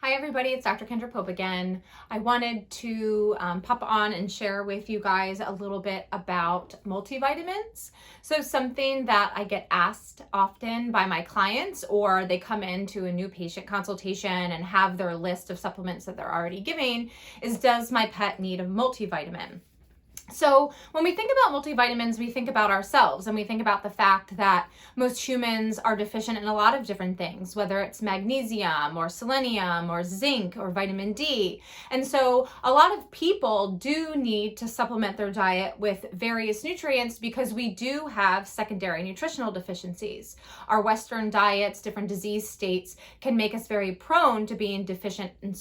Hi everybody, it's Dr. Kendra Pope again. I wanted to pop on and share with you guys a little bit about multivitamins. So something that I get asked often by my clients, or they come into a new patient consultation and have their list of supplements that they're already giving, is does my pet need a multivitamin? So when we think about multivitamins, we think about ourselves and we think about the fact that most humans are deficient in a lot of different things, whether it's magnesium or selenium or zinc or vitamin D. And so a lot of people do need to supplement their diet with various nutrients because we do have secondary nutritional deficiencies. Our Western diets, different disease states can make us very prone to being deficient in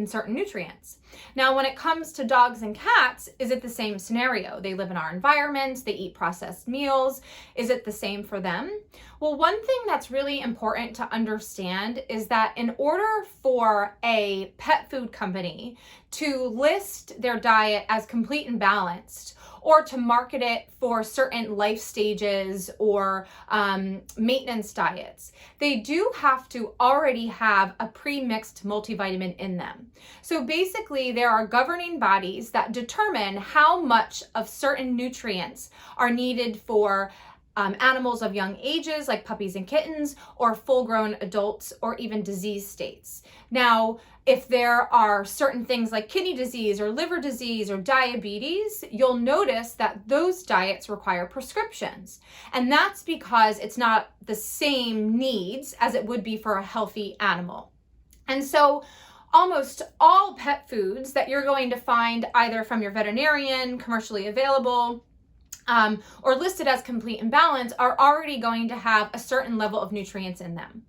certain nutrients. Now, when it comes to dogs and cats, is it the same scenario? They live in our environments, they eat processed meals. Is it the same for them? Well, one thing that's really important to understand is that in order for a pet food company to list their diet as complete and balanced, or to market it for certain life stages or maintenance diets, they do have to already have a pre-mixed multivitamin in them. So basically, there are governing bodies that determine how much of certain nutrients are needed for animals of young ages, like puppies and kittens, or full-grown adults, or even disease states. Now, if there are certain things like kidney disease or liver disease or diabetes, you'll notice that those diets require prescriptions. And that's because it's not the same needs as it would be for a healthy animal. And so almost all pet foods that you're going to find either from your veterinarian, commercially available, or listed as complete and balanced are already going to have a certain level of nutrients in them.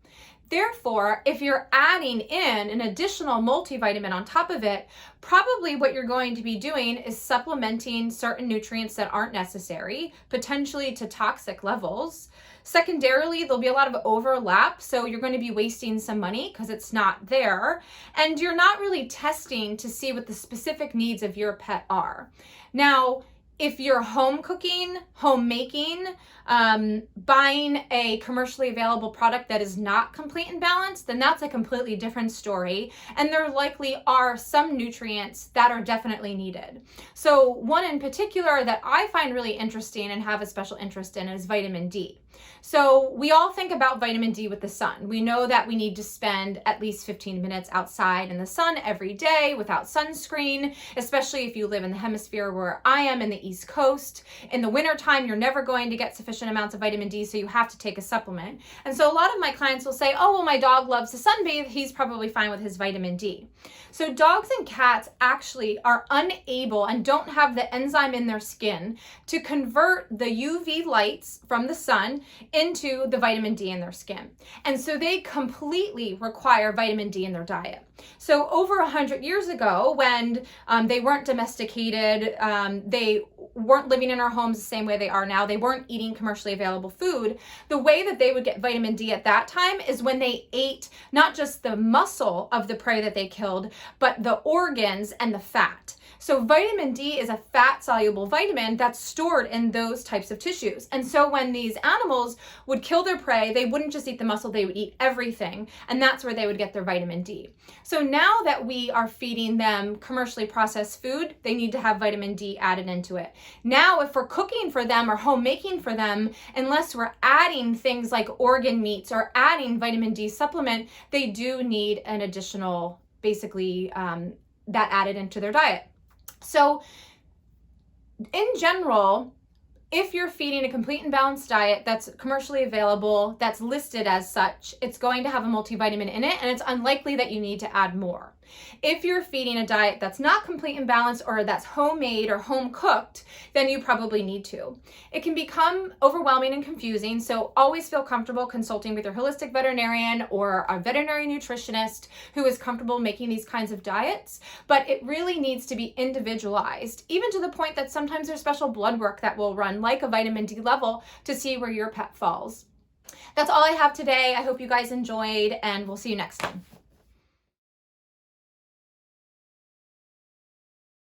Therefore, if you're adding in an additional multivitamin on top of it, probably what you're going to be doing is supplementing certain nutrients that aren't necessary, potentially to toxic levels. Secondarily, there'll be a lot of overlap, so you're going to be wasting some money because it's not there, and you're not really testing to see what the specific needs of your pet are. Now, if you're home cooking, home making, buying a commercially available product that is not complete and balanced, then that's a completely different story. And there likely are some nutrients that are definitely needed. So one in particular that I find really interesting and have a special interest in is vitamin D. So we all think about vitamin D with the sun. We know that we need to spend at least 15 minutes outside in the sun every day without sunscreen, especially if you live in the hemisphere where I am in the East Coast. In the wintertime, you're never going to get sufficient amounts of vitamin D, so you have to take a supplement. And so a lot of my clients will say, oh, well, my dog loves to sunbathe. He's probably fine with his vitamin D. So dogs and cats actually are unable and don't have the enzyme in their skin to convert the UV lights from the sun into the vitamin D in their skin. And so they completely require vitamin D in their diet. So over 100 years ago, when they weren't domesticated, they weren't living in our homes the same way they are now, they weren't eating commercially available food, the way that they would get vitamin D at that time is when they ate not just the muscle of the prey that they killed, but the organs and the fat. So vitamin D is a fat-soluble vitamin that's stored in those types of tissues. And so when these animals would kill their prey, they wouldn't just eat the muscle, they would eat everything. And that's where they would get their vitamin D. So now that we are feeding them commercially processed food, they need to have vitamin D added into it. Now, if we're cooking for them or homemaking for them, unless we're adding things like organ meats or adding vitamin D supplement, they do need an additional, basically, that added into their diet. So in general, if you're feeding a complete and balanced diet that's commercially available, that's listed as such, it's going to have a multivitamin in it, and it's unlikely that you need to add more. If you're feeding a diet that's not complete and balanced or that's homemade or home cooked, then you probably need to. It can become overwhelming and confusing, so always feel comfortable consulting with your holistic veterinarian or a veterinary nutritionist who is comfortable making these kinds of diets, but it really needs to be individualized, even to the point that sometimes there's special blood work that will run, like a vitamin D level, to see where your pet falls. That's all I have today. I hope you guys enjoyed, and we'll see you next time.